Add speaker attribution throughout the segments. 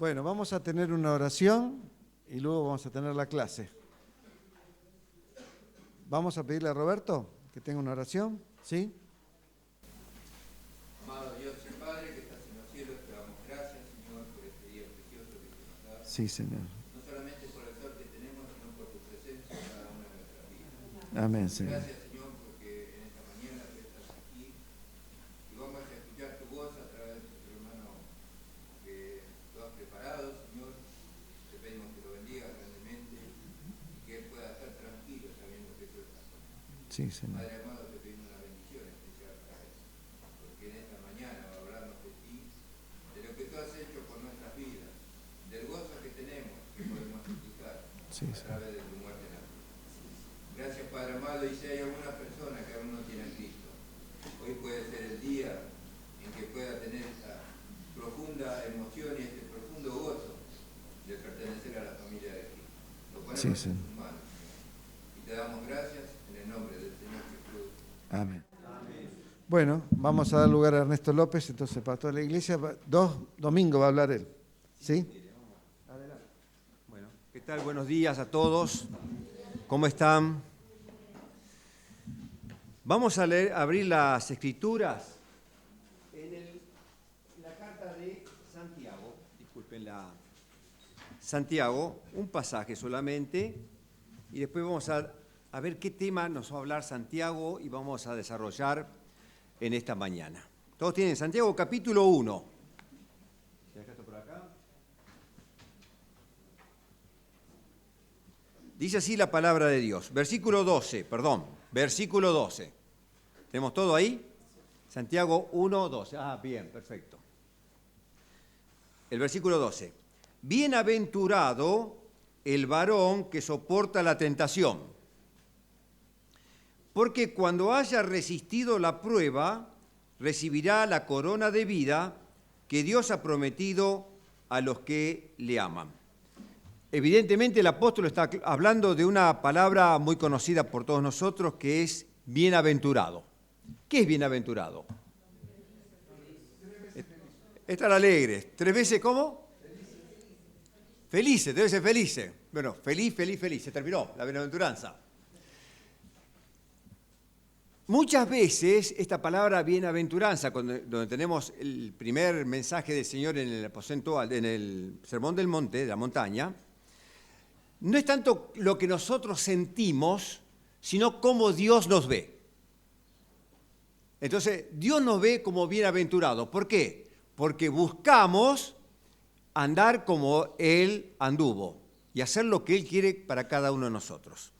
Speaker 1: Bueno, vamos a tener una oración y luego vamos a tener la clase. Vamos a pedirle a Roberto que tenga una oración, ¿sí?
Speaker 2: Amado Dios y Padre que estás en los cielos, te damos gracias, Señor, por este día precioso que tú nos das.
Speaker 1: Sí, Señor.
Speaker 2: No solamente por el sol que tenemos, sino por tu presencia en cada una de nuestras vidas.
Speaker 1: Amén, Señor.
Speaker 2: Gracias, Señor, porque en esta mañana tú estás aquí y vamos a escuchar tu voz a través de tu hermano que tú has preparado, Señor. Te pedimos que lo bendiga grandemente y que él pueda estar tranquilo sabiendo que tú estás con él.
Speaker 1: Sí, Señor.
Speaker 2: Padre amado, te pedimos una bendición especial para él, porque en esta mañana va a hablarnos de ti, de lo que tú has hecho por nuestras vidas, del gozo que tenemos, que podemos explicar
Speaker 1: Sí,
Speaker 2: a través de tu muerte en la cruz. Gracias, Padre amado, y si hay alguna persona que aún no tiene a Cristo, hoy puede ser el día en que pueda tener esta profunda emoción y este profundo gozo de pertenecer a la familia de Cristo. Lo ponemos
Speaker 1: Sí,
Speaker 2: en
Speaker 1: Señor.
Speaker 2: tus manos, Señor, y te damos gracias en el nombre del Señor Jesús.
Speaker 1: Amén. Bueno, vamos a dar lugar a Ernesto López, entonces pastor de la iglesia. Domingo va a hablar él, ¿sí?
Speaker 3: Bueno, ¿qué tal? Buenos días a todos. ¿Cómo están? Vamos a abrir las Escrituras en la carta de Santiago. Disculpen Santiago, un pasaje solamente, y después vamos a ver qué tema nos va a hablar Santiago y vamos a desarrollar en esta mañana. ¿Todos tienen Santiago capítulo 1? Por acá. Dice así la palabra de Dios. Versículo 12. ¿Tenemos todo ahí? Santiago 1, 12. Ah, bien, perfecto. El versículo 12. Bienaventurado el varón que soporta la tentación, porque cuando haya resistido la prueba, recibirá la corona de vida que Dios ha prometido a los que le aman. Evidentemente el apóstol está hablando de una palabra muy conocida por todos nosotros que es bienaventurado. ¿Qué es bienaventurado? Estar alegres. ¿Tres veces cómo? Felices, debe ser felices. Bueno, feliz. Se terminó la bienaventuranza. Muchas veces esta palabra bienaventuranza, donde tenemos el primer mensaje del Señor en el aposento, en el Sermón del Monte, de la montaña, no es tanto lo que nosotros sentimos, sino cómo Dios nos ve. Entonces, Dios nos ve como bienaventurados. ¿Por qué? Porque buscamos andar como Él anduvo y hacer lo que Él quiere para cada uno de nosotros.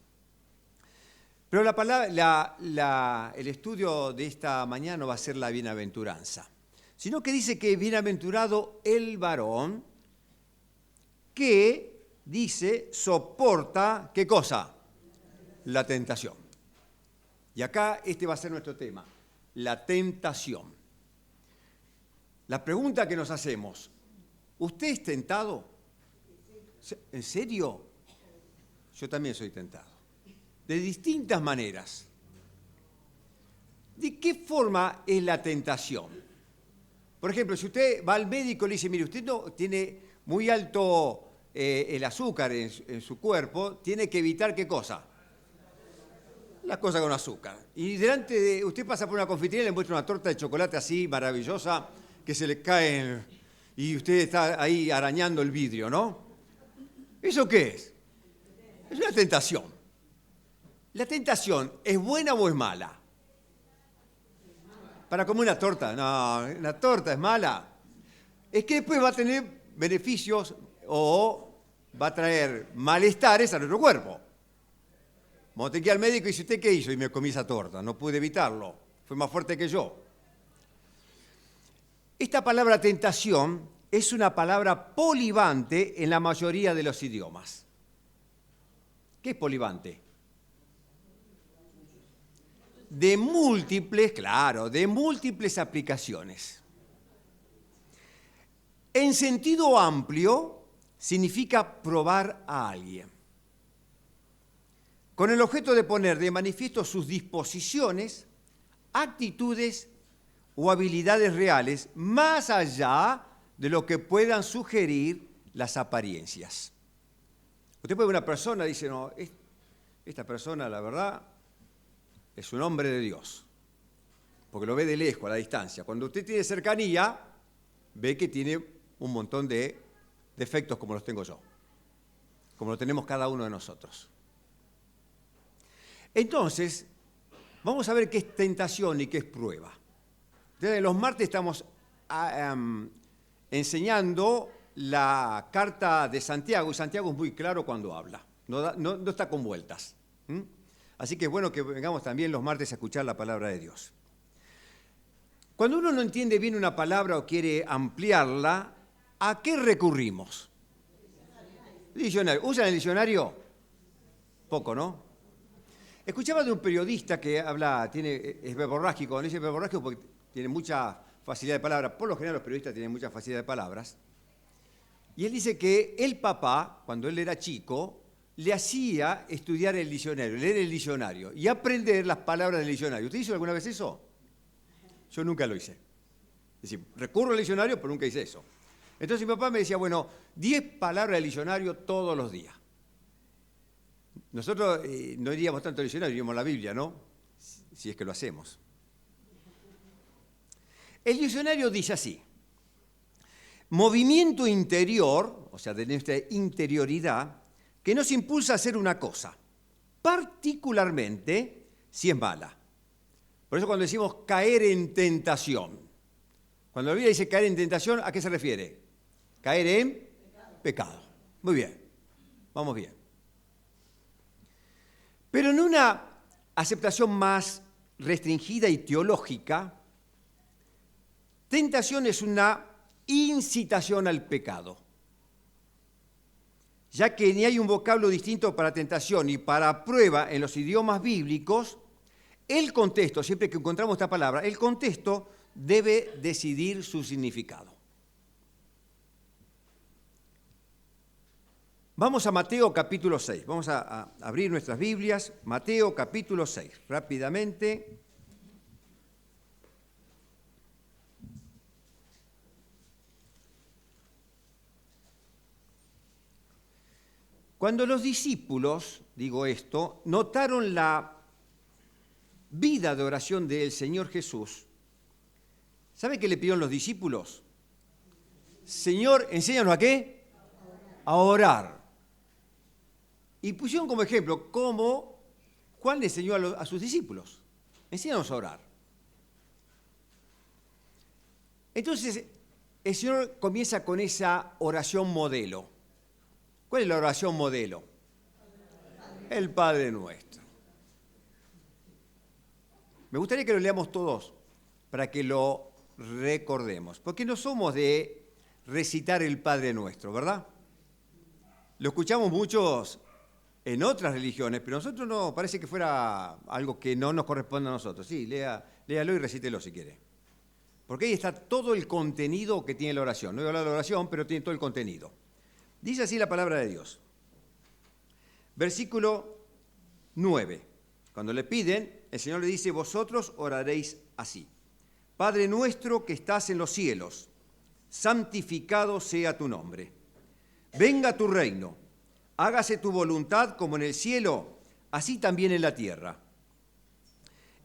Speaker 3: Pero el estudio de esta mañana no va a ser la bienaventuranza, sino que dice que bienaventurado el varón que, dice, soporta, ¿qué cosa? La tentación. Y acá este va a ser nuestro tema, la tentación. La pregunta que nos hacemos, ¿usted es tentado? ¿En serio? Yo también soy tentado. De distintas maneras. ¿De qué forma es la tentación? Por ejemplo, si usted va al médico y le dice, mire, usted no tiene muy alto el azúcar en su cuerpo, tiene que evitar ¿qué cosa? Las cosas con azúcar. Y delante de usted pasa por una confitería y le muestra una torta de chocolate así maravillosa que se le cae y usted está ahí arañando el vidrio, ¿no? ¿Eso qué es? Es una tentación. ¿La tentación es buena o es mala? Para comer una torta, no, la torta es mala. Es que después va a tener beneficios o va a traer malestares a nuestro cuerpo. Cuando te queda al médico y dice, ¿usted qué hizo? Y me comí esa torta, no pude evitarlo, fue más fuerte que yo. Esta palabra tentación es una palabra polivante en la mayoría de los idiomas. ¿Qué es polivante? De múltiples aplicaciones. En sentido amplio, significa probar a alguien, con el objeto de poner de manifiesto sus disposiciones, actitudes o habilidades reales, más allá de lo que puedan sugerir las apariencias. Usted puede ver una persona y dice, no, esta persona, la verdad, es un hombre de Dios, porque lo ve de lejos, a la distancia. Cuando usted tiene cercanía, ve que tiene un montón de defectos como los tengo yo, como lo tenemos cada uno de nosotros. Entonces, vamos a ver qué es tentación y qué es prueba. Entonces, los martes estamos enseñando la carta de Santiago, y Santiago es muy claro cuando habla, no está con vueltas. Así que es bueno que vengamos también los martes a escuchar la palabra de Dios. Cuando uno no entiende bien una palabra o quiere ampliarla, ¿a qué recurrimos? Diccionario. ¿Usan el diccionario? Poco, ¿no? Escuchaba de un periodista que habla, es verborrágico, no dice verborrágico porque tiene mucha facilidad de palabras. Por lo general los periodistas tienen mucha facilidad de palabras. Y él dice que el papá, cuando él era chico, le hacía estudiar el diccionario, leer el diccionario y aprender las palabras del diccionario. ¿Usted hizo alguna vez eso? Yo nunca lo hice. Es decir, recurro al diccionario, pero nunca hice eso. Entonces mi papá me decía, bueno, 10 palabras del diccionario todos los días. Nosotros no iríamos tanto al diccionario, iríamos a la Biblia, ¿no? Si es que lo hacemos. El diccionario dice así: movimiento interior, o sea, de nuestra interioridad, que nos impulsa a hacer una cosa, particularmente si es mala. Por eso cuando decimos caer en tentación, cuando la Biblia dice caer en tentación, ¿a qué se refiere? Caer en pecado. Muy bien, vamos bien. Pero en una aceptación más restringida y teológica, tentación es una incitación al pecado, ya que ni hay un vocablo distinto para tentación y para prueba en los idiomas bíblicos. El contexto, siempre que encontramos esta palabra, el contexto debe decidir su significado. Vamos a Mateo capítulo 6. Vamos a abrir nuestras Biblias. Mateo capítulo 6. Rápidamente. Cuando los discípulos, digo esto, notaron la vida de oración del Señor Jesús, ¿sabe qué le pidieron los discípulos? Señor, enséñanos ¿a qué? A orar. Y pusieron como ejemplo cómo Juan le enseñó a sus discípulos. Enséñanos a orar. Entonces, el Señor comienza con esa oración modelo. ¿Cuál es la oración modelo? El Padre Nuestro. Me gustaría que lo leamos todos para que lo recordemos, porque no somos de recitar el Padre Nuestro, ¿verdad? Lo escuchamos muchos en otras religiones, pero nosotros no, parece que fuera algo que no nos corresponde a nosotros. Sí, léalo y recítelo si quiere. Porque ahí está todo el contenido que tiene la oración. No voy a hablar de la oración, pero tiene todo el contenido. Dice así la palabra de Dios. Versículo 9. Cuando le piden, el Señor le dice, vosotros oraréis así. Padre nuestro que estás en los cielos, santificado sea tu nombre. Venga tu reino, hágase tu voluntad como en el cielo, así también en la tierra.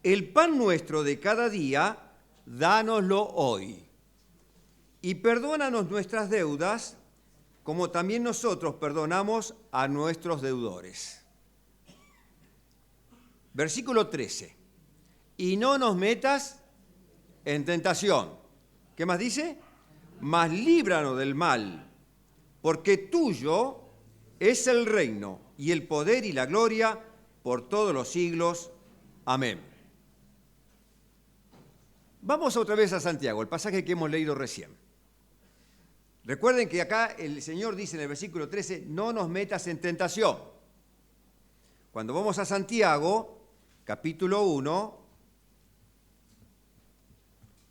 Speaker 3: El pan nuestro de cada día, dánoslo hoy. Y perdónanos nuestras deudas, como también nosotros perdonamos a nuestros deudores. Versículo 13. Y no nos metas en tentación. ¿Qué más dice? Mas líbranos del mal, porque tuyo es el reino y el poder y la gloria por todos los siglos. Amén. Vamos otra vez a Santiago, el pasaje que hemos leído recién. Recuerden que acá el Señor dice en el versículo 13, no nos metas en tentación. Cuando vamos a Santiago, capítulo 1,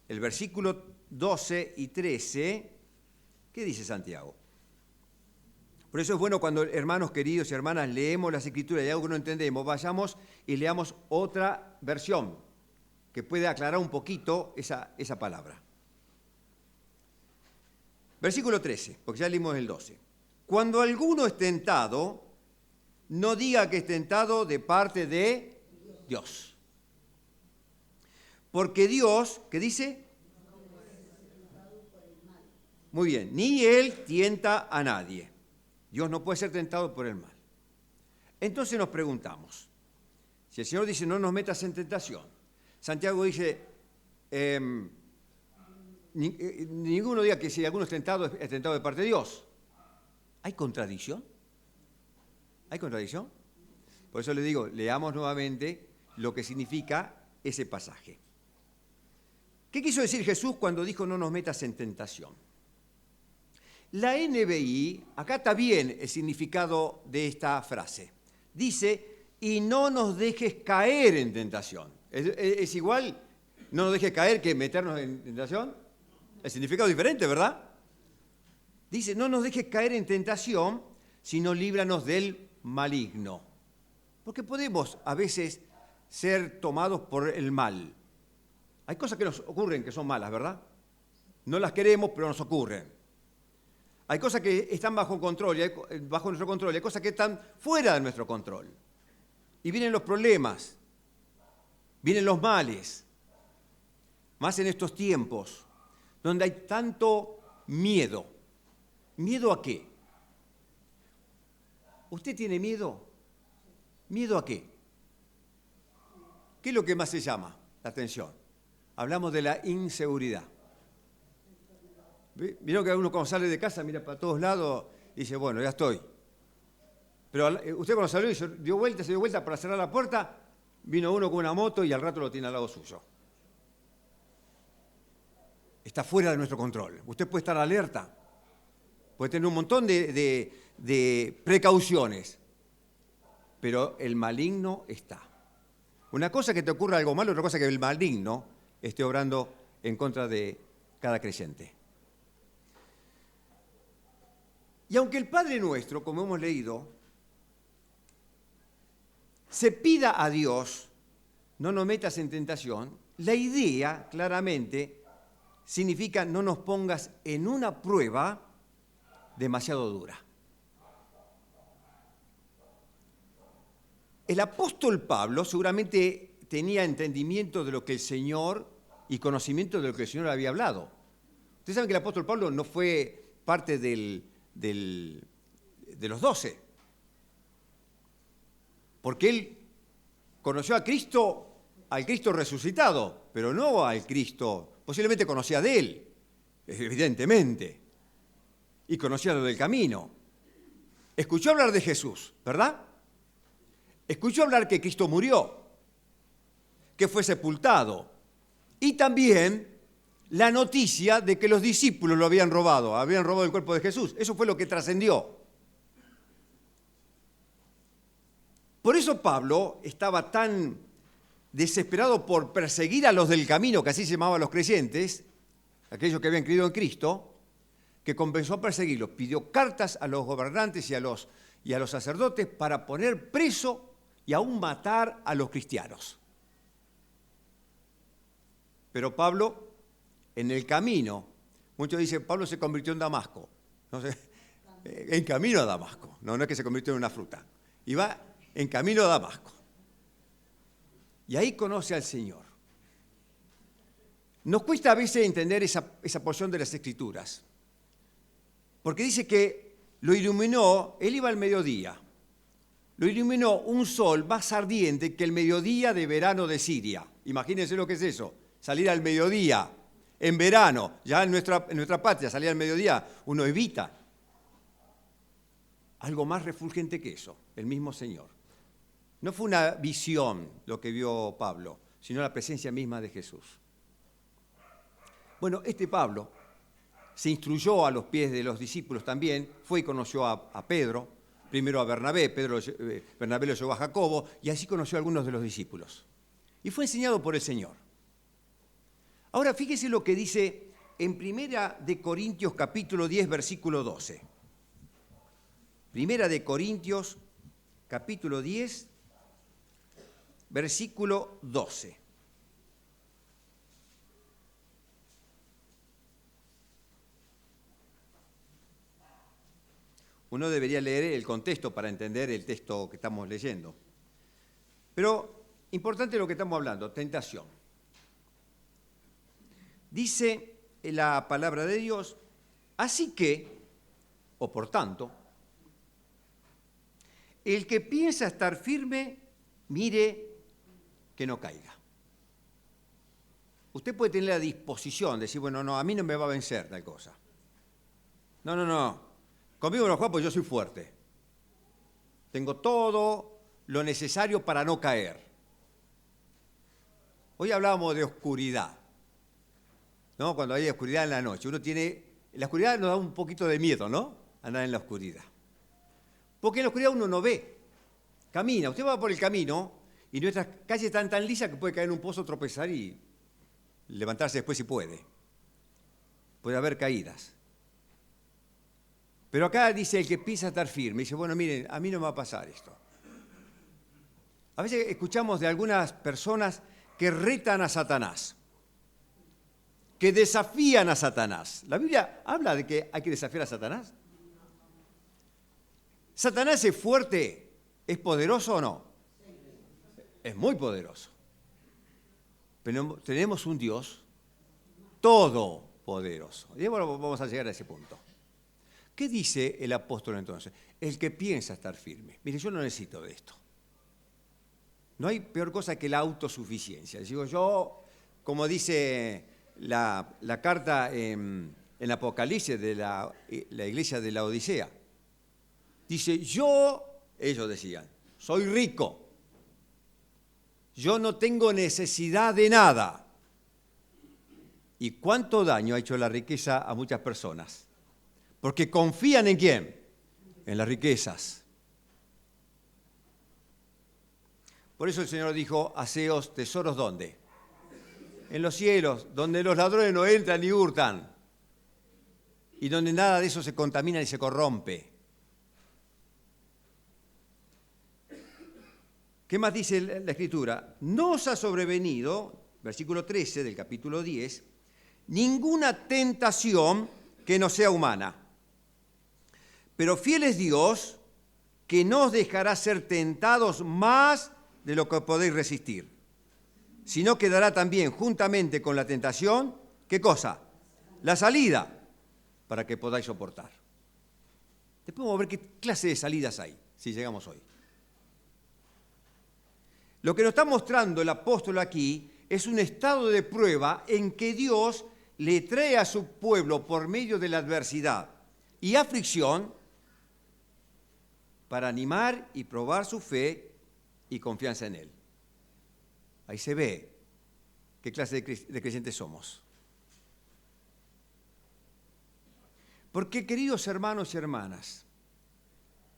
Speaker 3: el versículo 12 y 13, ¿qué dice Santiago? Por eso es bueno cuando, hermanos queridos y hermanas, leemos las Escrituras y algo que no entendemos, vayamos y leamos otra versión que puede aclarar un poquito esa palabra. Versículo 13, porque ya leímos el 12. cuando alguno es tentado, no diga que es tentado de parte de Dios. Porque Dios, ¿qué dice? Muy bien, ni Él tienta a nadie. Dios no puede ser tentado por el mal. Entonces nos preguntamos, si el Señor dice no nos metas en tentación, Santiago dice, ninguno diga que si alguno es tentado de parte de Dios. ¿Hay contradicción? ¿Hay contradicción? Por eso le digo, leamos nuevamente lo que significa ese pasaje. ¿Qué quiso decir Jesús cuando dijo no nos metas en tentación? La NBI, acá está bien el significado de esta frase. Dice, y no nos dejes caer en tentación. ¿Es igual no nos dejes caer que meternos en tentación? El significado es diferente, ¿verdad? Dice, no nos dejes caer en tentación, sino líbranos del maligno. Porque podemos a veces ser tomados por el mal. Hay cosas que nos ocurren que son malas, ¿verdad? No las queremos, pero nos ocurren. Hay cosas que están bajo control, bajo nuestro control, hay cosas que están fuera de nuestro control. Y vienen los problemas, vienen los males, más en estos tiempos, donde hay tanto miedo. ¿Miedo a qué? ¿Usted tiene miedo? ¿Miedo a qué? ¿Qué es lo que más se llama la atención? Hablamos de la inseguridad. Vieron que uno cuando sale de casa mira para todos lados y dice, bueno, ya estoy. Pero usted cuando salió y se dio vuelta para cerrar la puerta, vino uno con una moto y al rato lo tiene al lado suyo. Está fuera de nuestro control. Usted puede estar alerta, puede tener un montón de precauciones, pero el maligno está. Una cosa es que te ocurra algo malo, otra cosa es que el maligno esté obrando en contra de cada creyente. Y aunque el Padre Nuestro, como hemos leído, se pida a Dios, no nos metas en tentación, la idea claramente significa no nos pongas en una prueba demasiado dura. El apóstol Pablo seguramente tenía entendimiento de lo que el Señor y conocimiento de lo que el Señor le había hablado. Ustedes saben que el apóstol Pablo no fue parte de los 12, porque él conoció a Cristo, al Cristo resucitado, pero no al Cristo, posiblemente conocía de él, evidentemente, y conocía lo del camino. Escuchó hablar de Jesús, ¿verdad? Escuchó hablar que Cristo murió, que fue sepultado, y también la noticia de que los discípulos lo habían robado el cuerpo de Jesús. Eso fue lo que trascendió. Por eso Pablo estaba tan desesperado por perseguir a los del camino, que así se llamaban los creyentes, aquellos que habían creído en Cristo, que comenzó a perseguirlos. Pidió cartas a los gobernantes y a los sacerdotes para poner preso y aún matar a los cristianos. Pero Pablo, en el camino, muchos dicen, Pablo se convirtió en Damasco. No sé, en camino a Damasco. No es que se convirtió en una fruta. Iba en camino a Damasco. Y ahí conoce al Señor. Nos cuesta a veces entender esa porción de las Escrituras. Porque dice que lo iluminó, él iba al mediodía. Lo iluminó un sol más ardiente que el mediodía de verano de Siria. Imagínense lo que es eso, salir al mediodía. En verano, ya en nuestra patria, salir al mediodía, uno evita. Algo más refulgente que eso, el mismo Señor. No fue una visión lo que vio Pablo, sino la presencia misma de Jesús. Bueno, este Pablo se instruyó a los pies de los discípulos también, fue y conoció a Pedro, primero a Bernabé, Bernabé lo llevó a Jacobo, y así conoció a algunos de los discípulos. Y fue enseñado por el Señor. Ahora, fíjese lo que dice en Primera de Corintios capítulo 10, versículo 12. Primera de Corintios capítulo 10, versículo 12. Uno debería leer el contexto para entender el texto que estamos leyendo. Pero importante lo que estamos hablando, tentación. Dice la palabra de Dios, así que, o por tanto, el que piensa estar firme, mire que no caiga. Usted puede tener la disposición de decir, bueno, no, a mí no me va a vencer tal cosa. No. Conmigo no juega porque yo soy fuerte. Tengo todo lo necesario para no caer. Hoy hablábamos de oscuridad, ¿no? Cuando hay oscuridad en la noche. La oscuridad nos da un poquito de miedo, ¿no? Andar en la oscuridad. Porque en la oscuridad uno no ve. Camina, usted va por el camino y nuestras calles están tan lisas que puede caer en un pozo, tropezar y levantarse después si puede. Puede haber caídas. Pero acá dice el que piensa estar firme. Dice, bueno, miren, a mí no me va a pasar esto. A veces escuchamos de algunas personas que retan a Satanás, que desafían a Satanás. ¿La Biblia habla de que hay que desafiar a Satanás? ¿Satanás es fuerte? ¿Es poderoso o no? Es muy poderoso. Pero tenemos un Dios todopoderoso. Y bueno, vamos a llegar a ese punto. ¿Qué dice el apóstol entonces? El que piensa estar firme. Mire, yo no necesito de esto. No hay peor cosa que la autosuficiencia. Digo, yo, como dice la carta en Apocalipsis de la iglesia de la Odisea, dice, ellos decían, soy rico. Yo no tengo necesidad de nada. ¿Y cuánto daño ha hecho la riqueza a muchas personas? Porque confían ¿en quién? En las riquezas. Por eso el Señor dijo, haceos tesoros, ¿dónde? En los cielos, donde los ladrones no entran ni hurtan. Y donde nada de eso se contamina ni se corrompe. ¿Qué más dice la Escritura? No os ha sobrevenido, versículo 13 del capítulo 10, ninguna tentación que no sea humana. Pero fiel es Dios, que no os dejará ser tentados más de lo que podéis resistir, sino que dará también juntamente con la tentación, ¿qué cosa? La salida, para que podáis soportar. Después vamos a ver qué clase de salidas hay, si llegamos hoy. Lo que nos está mostrando el apóstol aquí es un estado de prueba en que Dios le trae a su pueblo por medio de la adversidad y aflicción para animar y probar su fe y confianza en Él. Ahí se ve qué clase de creyentes somos. Porque, queridos hermanos y hermanas,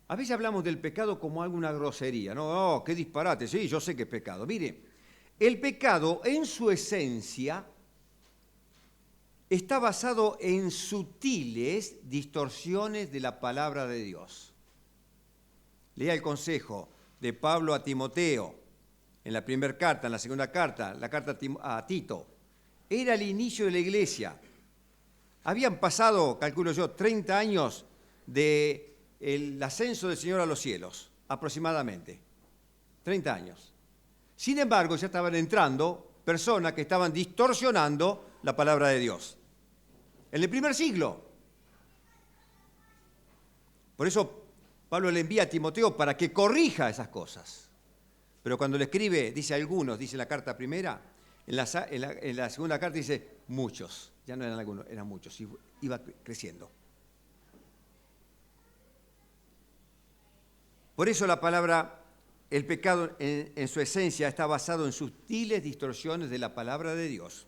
Speaker 3: a veces hablamos del pecado como alguna grosería, ¿no? Oh, qué disparate, sí, yo sé que es pecado. Mire, el pecado en su esencia está basado en sutiles distorsiones de la palabra de Dios. Lea el consejo de Pablo a Timoteo, en la primera carta, en la segunda carta, la carta a Tito. Era el inicio de la iglesia. Habían pasado, calculo yo, 30 años del ascenso del Señor a los cielos, aproximadamente. 30 años. Sin embargo, ya estaban entrando personas que estaban distorsionando la palabra de Dios. En el primer siglo. Por eso Pablo le envía a Timoteo para que corrija esas cosas. Pero cuando le escribe, dice algunos, dice en la carta primera, en la segunda carta dice muchos. Ya no eran algunos, eran muchos. Iba creciendo. Por eso la palabra, el pecado en su esencia está basado en sutiles distorsiones de la palabra de Dios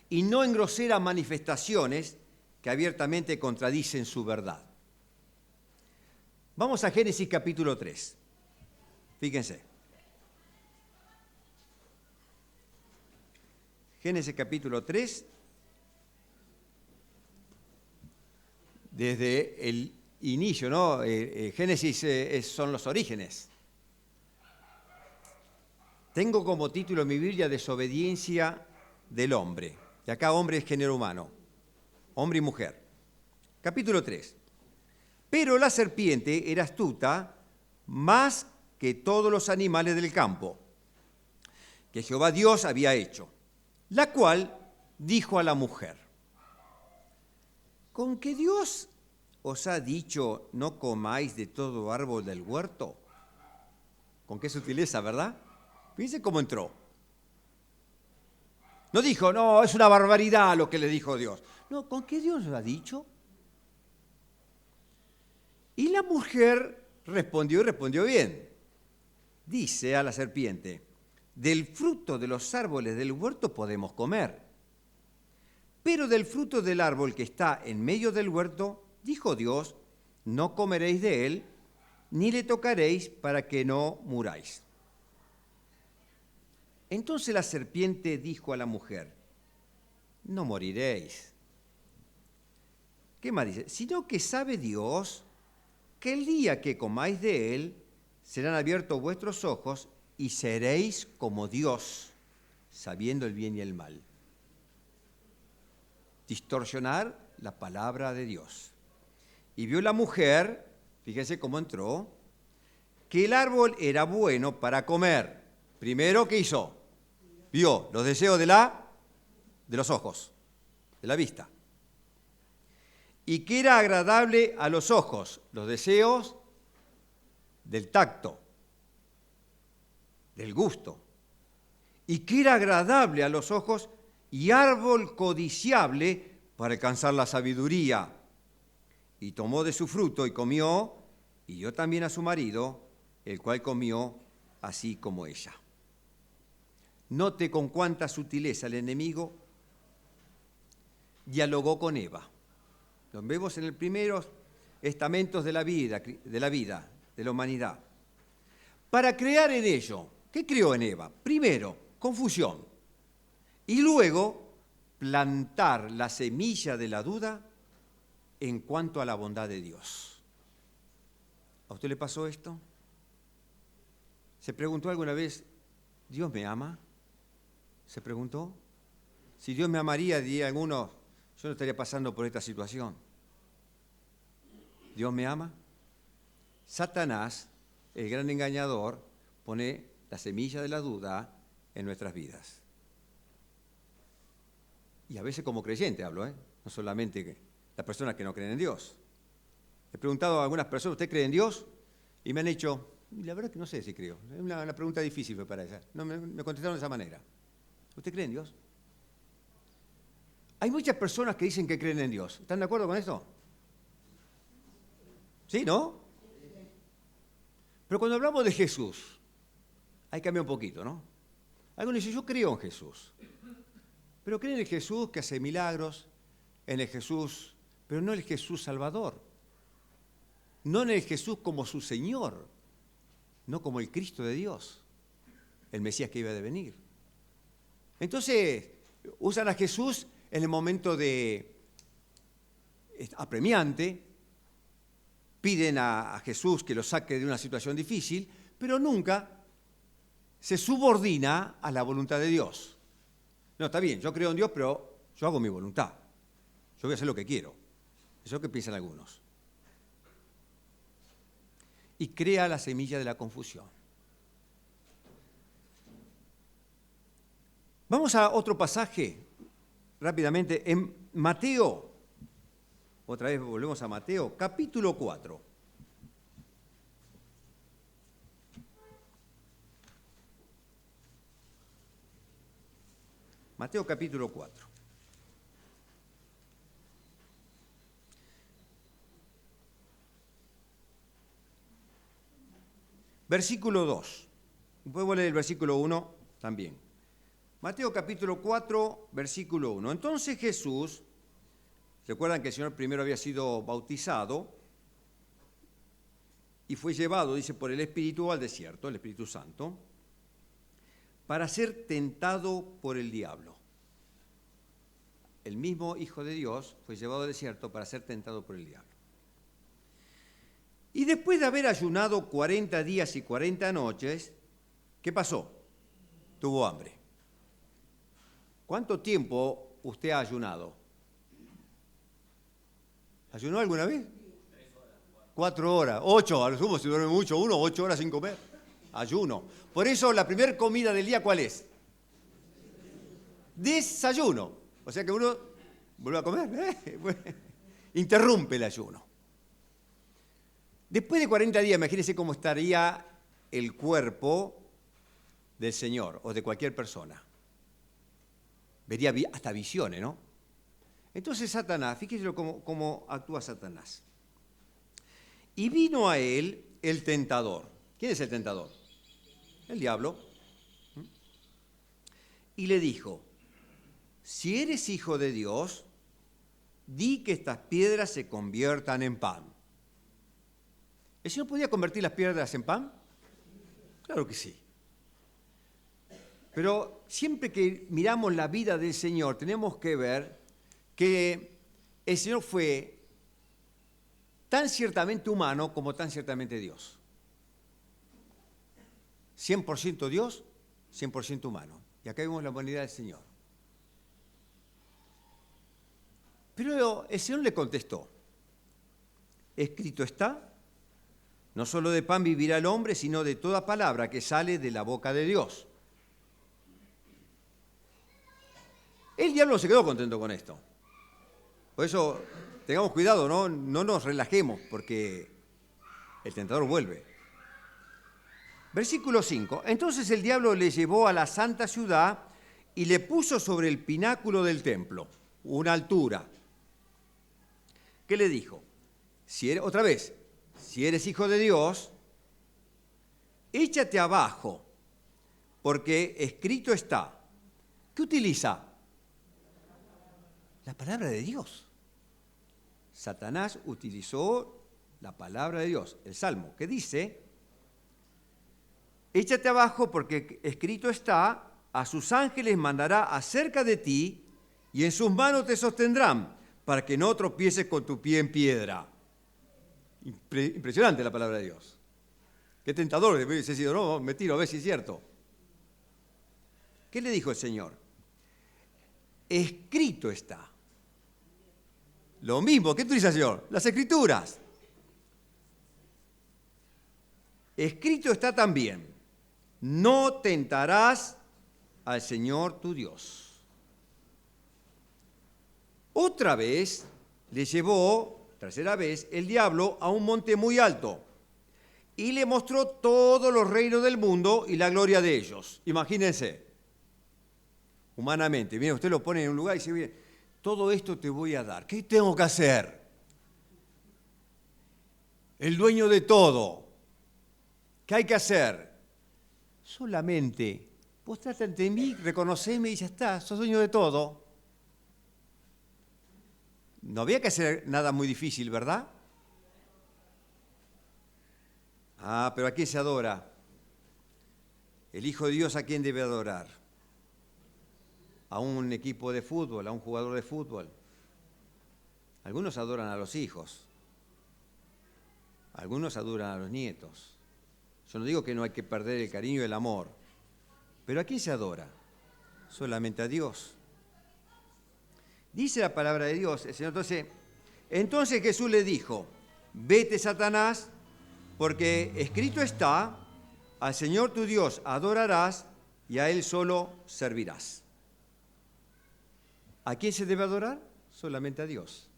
Speaker 3: y no en groseras manifestaciones que abiertamente contradicen su verdad. Vamos a Génesis capítulo 3. Fíjense. Génesis capítulo 3, desde el inicio, ¿no? Génesis son los orígenes. Tengo como título en mi Biblia Desobediencia del hombre. Y acá hombre es género humano, hombre y mujer. Capítulo 3. Pero la serpiente era astuta más que todos los animales del campo que Jehová Dios había hecho, la cual dijo a la mujer: ¿con que Dios os ha dicho no comáis de todo árbol del huerto? Con qué sutileza, ¿verdad? Fíjense cómo entró. No dijo, no, es una barbaridad lo que le dijo Dios. No, ¿con qué Dios lo ha dicho? Y la mujer respondió y respondió bien. Dice a la serpiente: del fruto de los árboles del huerto podemos comer, pero del fruto del árbol que está en medio del huerto, dijo Dios, no comeréis de él, ni le tocaréis para que no muráis. Entonces la serpiente dijo a la mujer: no moriréis. ¿Qué más dice? Sino que sabe Dios que el día que comáis de él, serán abiertos vuestros ojos y seréis como Dios, sabiendo el bien y el mal. Distorsionar la palabra de Dios. Y vio la mujer, fíjense cómo entró, que el árbol era bueno para comer. Primero, ¿qué hizo? Vio los deseos de los ojos, de la vista. Y que era agradable a los ojos, los deseos del tacto, del gusto. Y que era agradable a los ojos y árbol codiciable para alcanzar la sabiduría. Y tomó de su fruto y comió, y dio también a su marido, el cual comió así como ella. Note con cuánta sutileza el enemigo dialogó con Eva. Lo vemos en los primeros estamentos de la vida, de la humanidad. Para crear en ello, ¿qué creó en Eva? Primero, confusión. Y luego, plantar la semilla de la duda en cuanto a la bondad de Dios. ¿A usted le pasó esto? ¿Se preguntó alguna vez, ¿Dios me ama? ¿Se preguntó? Si Dios me amaría, diría alguno, yo no estaría pasando por esta situación. ¿Dios me ama? Satanás, el gran engañador, pone la semilla de la duda en nuestras vidas. Y a veces como creyente hablo, no solamente las personas que no creen en Dios. He preguntado a algunas personas, ¿usted cree en Dios? Y me han dicho, la verdad que no sé si creo. Es una pregunta difícil para ella. No, me contestaron de esa manera. ¿Usted cree en Dios? Hay muchas personas que dicen que creen en Dios. ¿Están de acuerdo con esto? ¿Sí, no? Pero cuando hablamos de Jesús, hay que cambiar un poquito, ¿no? Algunos dicen, yo creo en Jesús. Pero creen en el Jesús que hace milagros, en el Jesús, pero no en el Jesús Salvador. No en el Jesús como su Señor, no como el Cristo de Dios, el Mesías que iba a venir. Entonces, usan a Jesús en el momento de apremiante, piden a Jesús que lo saque de una situación difícil, pero nunca se subordina a la voluntad de Dios. No, está bien, yo creo en Dios, pero yo hago mi voluntad. Yo voy a hacer lo que quiero. Eso es lo que piensan algunos. Y crea la semilla de la confusión. Vamos a otro pasaje, rápidamente, en Mateo. Otra vez volvemos a Mateo, capítulo 4. Mateo capítulo 4. Versículo 2. Podemos leer el versículo 1 también. Mateo capítulo 4, versículo 1. Entonces Jesús, recuerdan que el Señor primero había sido bautizado y fue llevado, dice, por el Espíritu al desierto, el Espíritu Santo, para ser tentado por el diablo. El mismo Hijo de Dios fue llevado al desierto para ser tentado por el diablo. Y después de haber ayunado 40 días y 40 noches, ¿qué pasó? Tuvo hambre. ¿Cuánto tiempo usted ha ayunado? ¿Ayunó alguna vez? 3 horas, 4. 4 horas, 8, a lo sumo si duerme mucho uno, 8 horas sin comer. Ayuno. Por eso la primera comida del día, ¿cuál es? Desayuno. O sea que uno vuelve a comer. Interrumpe el ayuno. Después de 40 días, imagínense cómo estaría el cuerpo del Señor o de cualquier persona. Vería hasta visiones, ¿no? Entonces Satanás, fíjense cómo actúa Satanás. Y vino a él el tentador. ¿Quién es el tentador? El diablo. Y le dijo, si eres hijo de Dios, di que estas piedras se conviertan en pan. ¿El Señor podía convertir las piedras en pan? Claro que sí. Pero siempre que miramos la vida del Señor, tenemos que ver que el Señor fue tan ciertamente humano como tan ciertamente Dios. 100% Dios, 100% humano. Y acá vemos la humanidad del Señor. Pero el Señor le contestó, escrito está, no solo de pan vivirá el hombre, sino de toda palabra que sale de la boca de Dios. El diablo se quedó contento con esto. Por eso, tengamos cuidado, no nos relajemos, porque el tentador vuelve. Versículo 5. Entonces el diablo le llevó a la santa ciudad y le puso sobre el pináculo del templo, una altura. ¿Qué le dijo? Otra vez, si eres hijo de Dios, échate abajo, porque escrito está. ¿Qué utiliza? La palabra de Dios. Satanás utilizó la palabra de Dios, el Salmo, que dice, échate abajo porque escrito está, a sus ángeles mandará acerca de ti y en sus manos te sostendrán para que no tropieces con tu pie en piedra. Impresionante la palabra de Dios. Qué tentador hubiese sido, no, me tiro a ver si es cierto. ¿Qué le dijo el Señor? Escrito está. Lo mismo, ¿qué utiliza el Señor? Las Escrituras. Escrito está también, no tentarás al Señor tu Dios. Otra vez le llevó, tercera vez, el diablo a un monte muy alto y le mostró todos los reinos del mundo y la gloria de ellos. Imagínense, humanamente, mira, usted lo pone en un lugar y dice, mire, todo esto te voy a dar. ¿Qué tengo que hacer? El dueño de todo. ¿Qué hay que hacer? Solamente postrate ante mí, reconoceme y ya está, sos dueño de todo. No había que hacer nada muy difícil, ¿verdad? Ah, pero ¿a quién se adora? El Hijo de Dios, ¿a quién debe adorar? A un equipo de fútbol, a un jugador de fútbol. Algunos adoran a los hijos, algunos adoran a los nietos. Yo no digo que no hay que perder el cariño y el amor, pero ¿a quién se adora? Solamente a Dios. Dice la palabra de Dios, el Señor, entonces Jesús le dijo, vete Satanás, porque escrito está, al Señor tu Dios adorarás y a Él solo servirás. ¿A quién se debe adorar? Solamente a Dios.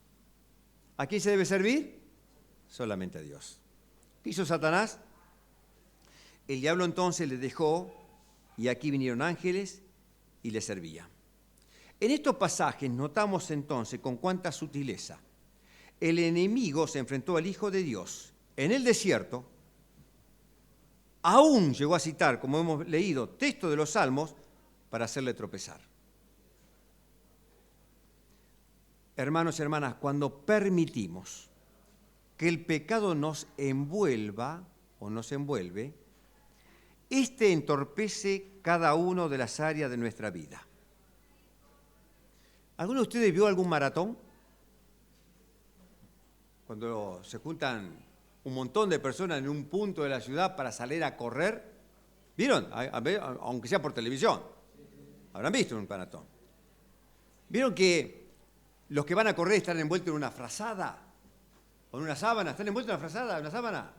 Speaker 3: ¿A quién se debe servir? Solamente a Dios. ¿Qué hizo Satanás? El diablo entonces le dejó y aquí vinieron ángeles y le servían. En estos pasajes notamos entonces con cuánta sutileza el enemigo se enfrentó al Hijo de Dios en el desierto, aún llegó a citar, como hemos leído, texto de los Salmos para hacerle tropezar. Hermanos y hermanas, cuando permitimos que el pecado nos envuelva o nos envuelve, este entorpece cada una de las áreas de nuestra vida. ¿Alguno de ustedes vio algún maratón? Cuando se juntan un montón de personas en un punto de la ciudad para salir a correr. ¿Vieron? Aunque sea por televisión. Habrán visto un maratón. ¿Vieron que los que van a correr están envueltos en una frazada? ¿O en una sábana? ¿Están envueltos en una frazada, en una sábana?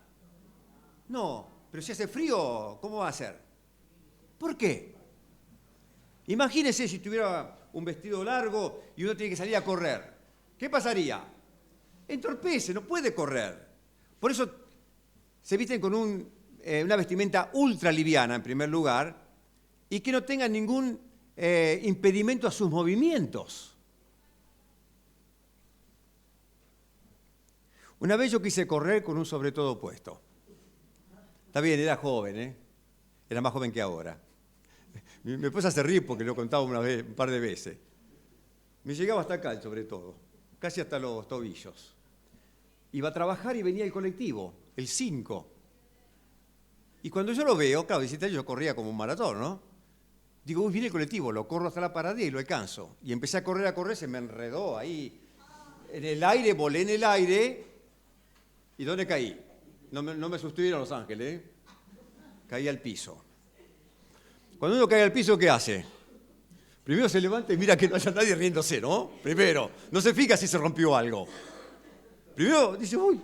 Speaker 3: No, pero si hace frío, ¿cómo va a ser? ¿Por qué? Imagínense si tuviera un vestido largo y uno tiene que salir a correr. ¿Qué pasaría? Entorpece, no puede correr. Por eso se visten con una vestimenta ultra liviana, en primer lugar, y que no tenga ningún impedimento a sus movimientos. Una vez yo quise correr con un sobretodo puesto. Está bien, era joven, ¿eh? Era más joven que ahora. Mi esposa se ríe porque lo contaba un par de veces. Me llegaba hasta acá el sobretodo, casi hasta los tobillos. Iba a trabajar y venía el colectivo, el 5. Y cuando yo lo veo, claro, 17 años yo corría como un maratón, ¿no? Digo, uy, viene el colectivo, lo corro hasta la paradilla y lo alcanzo. Y empecé a correr, se me enredó ahí. En el aire, volé en el aire. ¿Y dónde caí? No me sostuvieron Los Ángeles, ¿eh? Caí al piso. Cuando uno cae al piso, ¿qué hace? Primero se levanta y mira que no haya nadie riéndose, ¿no? Primero, no se fija si se rompió algo. Primero dice, uy,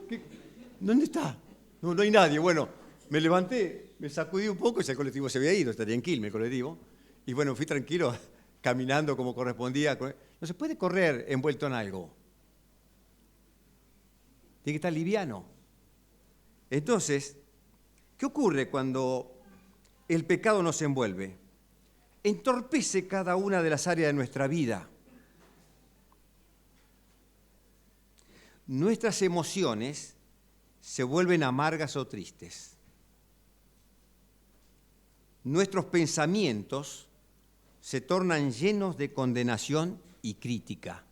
Speaker 3: ¿dónde está? No hay nadie. Bueno, me levanté, me sacudí un poco y el colectivo se había ido, estaría en Quilmes el colectivo. Y bueno, fui tranquilo, caminando como correspondía. No se puede correr envuelto en algo. Tiene que estar liviano. Entonces, ¿qué ocurre cuando el pecado nos envuelve? Entorpece cada una de las áreas de nuestra vida. Nuestras emociones se vuelven amargas o tristes. Nuestros pensamientos se tornan llenos de condenación y crítica.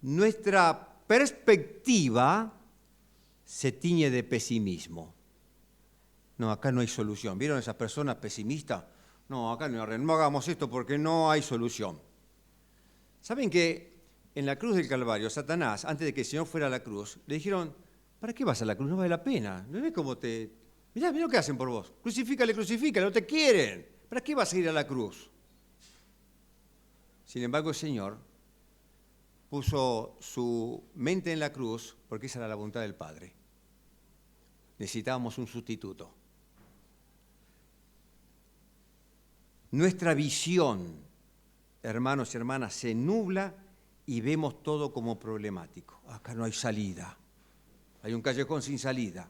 Speaker 3: Nuestra perspectiva se tiñe de pesimismo. No, acá no hay solución. ¿Vieron esas personas pesimistas? No, acá no hagamos esto porque no hay solución. ¿Saben que en la cruz del Calvario, Satanás, antes de que el Señor fuera a la cruz, le dijeron, ¿para qué vas a la cruz? No vale la pena. ¿No ves cómo mirá lo que hacen por vos. Crucifícale, no te quieren. ¿Para qué vas a ir a la cruz? Sin embargo, el Señor puso su mente en la cruz porque esa era la voluntad del Padre. Necesitábamos un sustituto. Nuestra visión, hermanos y hermanas, se nubla y vemos todo como problemático. Acá no hay salida. Hay un callejón sin salida.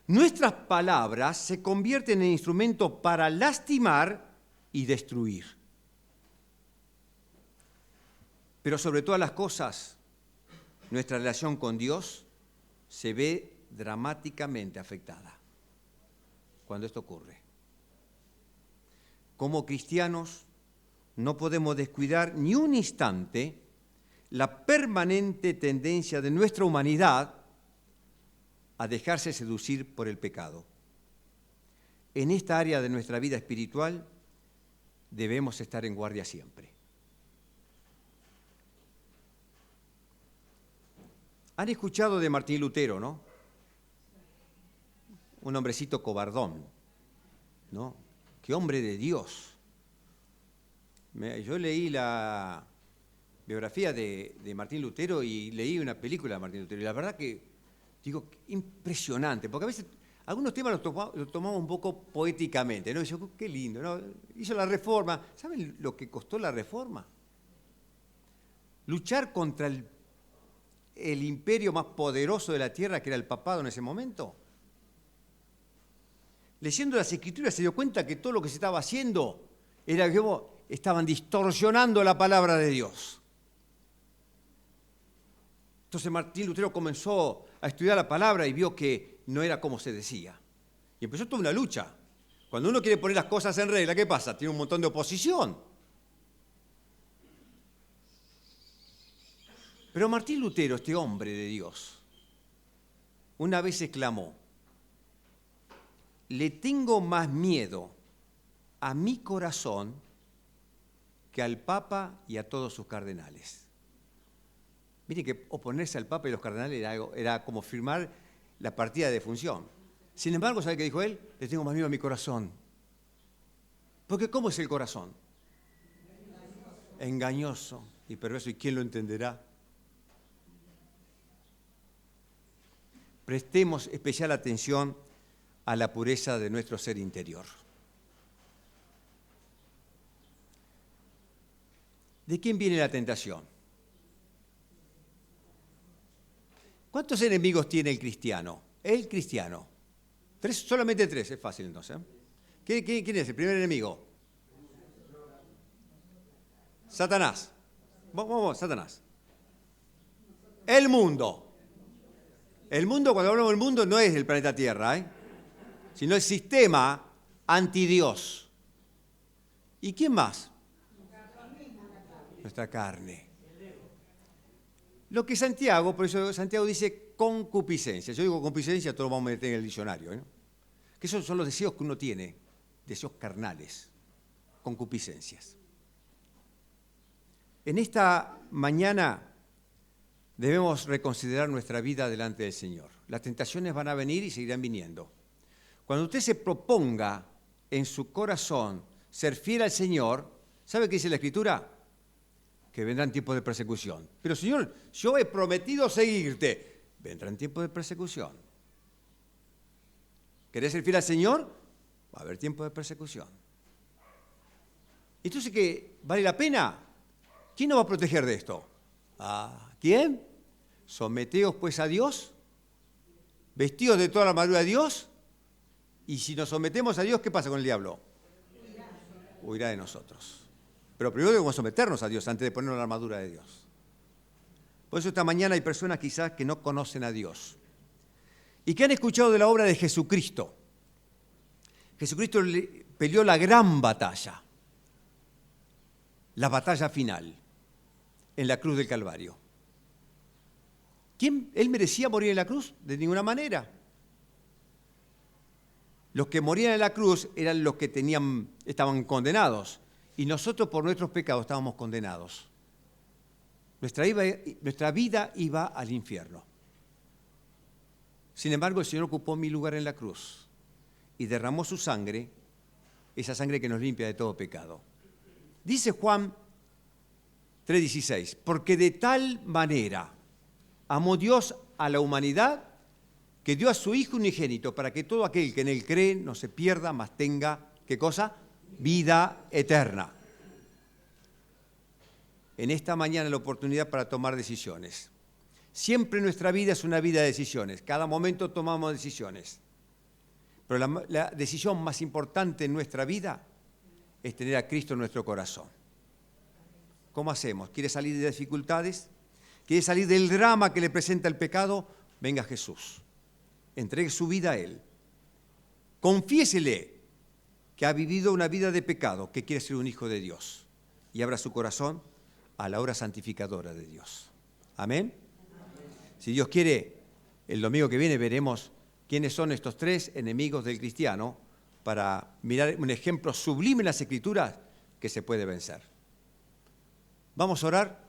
Speaker 3: Nuestras palabras se convierten en instrumentos para lastimar y destruir. Pero sobre todas las cosas, nuestra relación con Dios se ve dramáticamente afectada cuando esto ocurre. Como cristianos, no podemos descuidar ni un instante la permanente tendencia de nuestra humanidad a dejarse seducir por el pecado. En esta área de nuestra vida espiritual debemos estar en guardia siempre. Han escuchado de Martín Lutero, ¿no? Un hombrecito cobardón, ¿no? ¡Qué hombre de Dios! Yo leí la biografía de Martín Lutero y leí una película de Martín Lutero. Y la verdad que, digo, impresionante, porque a veces algunos temas los tomamos un poco poéticamente, ¿no? Y yo, qué lindo, ¿no? Hizo la reforma. ¿Saben lo que costó la reforma? Luchar contra el imperio más poderoso de la tierra, que era el papado en ese momento. Leyendo las Escrituras se dio cuenta que todo lo que se estaba haciendo era que estaban distorsionando la palabra de Dios. Entonces Martín Lutero comenzó a estudiar la palabra y vio que no era como se decía. Y empezó toda una lucha. Cuando uno quiere poner las cosas en regla, ¿qué pasa? Tiene un montón de oposición. Pero Martín Lutero, este hombre de Dios, una vez exclamó: le tengo más miedo a mi corazón que al Papa y a todos sus cardenales. Miren que oponerse al Papa y los cardenales era como firmar la partida de defunción. Sin embargo, ¿sabe qué dijo él? Le tengo más miedo a mi corazón. Porque ¿cómo es el corazón? Engañoso. y perverso, ¿y quién lo entenderá? Prestemos especial atención a la pureza de nuestro ser interior. ¿De quién viene la tentación? ¿Cuántos enemigos tiene el cristiano? El cristiano. Solamente tres, es fácil entonces. ¿Quién es el primer enemigo? Satanás. Vamos, Satanás. El mundo. El mundo, cuando hablamos del mundo, no es el planeta Tierra, sino el sistema antidios. ¿Y quién más? Nuestra carne. Lo que Santiago, por eso Santiago dice concupiscencia. Yo digo concupiscencia, todos lo vamos a meter en el diccionario, que esos son los deseos que uno tiene, deseos carnales, concupiscencias. En esta mañana debemos reconsiderar nuestra vida delante del Señor. Las tentaciones van a venir y seguirán viniendo. Cuando usted se proponga en su corazón ser fiel al Señor, ¿sabe qué dice la Escritura? Que vendrán tiempos de persecución. Pero Señor, yo he prometido seguirte. Vendrán tiempos de persecución. ¿Querés ser fiel al Señor? Va a haber tiempos de persecución. Entonces, ¿qué? ¿Vale la pena? ¿Quién nos va a proteger de esto? ¿Quién? Someteos pues a Dios, vestidos de toda la armadura de Dios, y si nos sometemos a Dios, ¿qué pasa con el diablo? Huirá de nosotros. Pero primero debemos someternos a Dios antes de ponernos la armadura de Dios. Por eso esta mañana hay personas quizás que no conocen a Dios y que han escuchado de la obra de Jesucristo. Jesucristo peleó la gran batalla, la batalla final, en la cruz del Calvario. ¿Quién? ¿Él merecía morir en la cruz? De ninguna manera. Los que morían en la cruz eran los que estaban condenados. Y nosotros por nuestros pecados estábamos condenados. Nuestra vida iba al infierno. Sin embargo, el Señor ocupó mi lugar en la cruz y derramó su sangre, esa sangre que nos limpia de todo pecado. Dice Juan 3:16, porque de tal manera amó Dios a la humanidad que dio a su Hijo unigénito para que todo aquel que en él cree no se pierda, mas tenga, ¿qué cosa? Vida eterna. En esta mañana la oportunidad para tomar decisiones. Siempre nuestra vida es una vida de decisiones. Cada momento tomamos decisiones. Pero la decisión más importante en nuestra vida es tener a Cristo en nuestro corazón. ¿Cómo hacemos? ¿Quiere salir de dificultades? ¿Quiere salir del drama que le presenta el pecado? Venga Jesús. Entregue su vida a Él. Confiésele que ha vivido una vida de pecado, que quiere ser un hijo de Dios, y abra su corazón a la obra santificadora de Dios. ¿Amén? Si Dios quiere, el domingo que viene veremos quiénes son estos tres enemigos del cristiano para mirar un ejemplo sublime en las Escrituras que se puede vencer. Vamos a orar.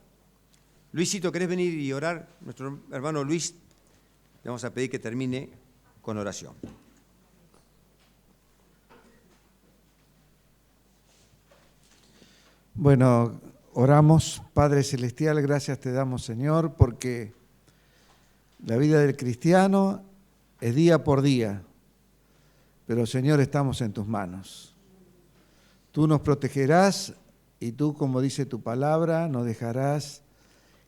Speaker 3: Luisito, ¿querés venir y orar? Nuestro hermano Luis, le vamos a pedir que termine con oración.
Speaker 1: Bueno, oramos. Padre Celestial, gracias te damos, Señor, porque la vida del cristiano es día por día, pero, Señor, estamos en tus manos. Tú nos protegerás y tú, como dice tu palabra, no dejarás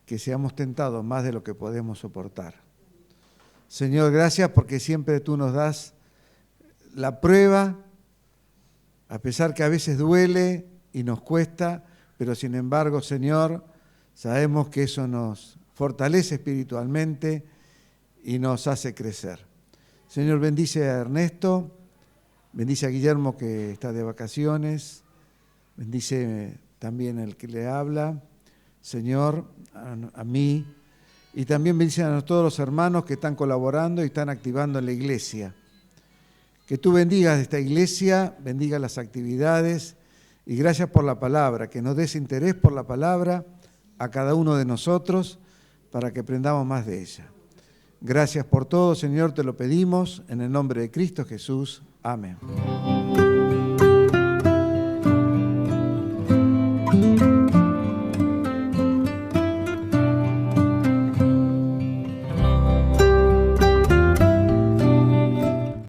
Speaker 1: que seamos tentados más de lo que podemos soportar. Señor, gracias porque siempre tú nos das la prueba, a pesar que a veces duele y nos cuesta, pero sin embargo, Señor, sabemos que eso nos fortalece espiritualmente y nos hace crecer. Señor, bendice a Ernesto, bendice a Guillermo que está de vacaciones, bendice también al que le habla, Señor, a mí, y también bendice a todos los hermanos que están colaborando y están activando en la iglesia. Que tú bendigas esta iglesia, bendiga las actividades, y gracias por la palabra, que nos des interés por la palabra a cada uno de nosotros para que aprendamos más de ella. Gracias por todo, Señor, te lo pedimos en el nombre de Cristo Jesús. Amén.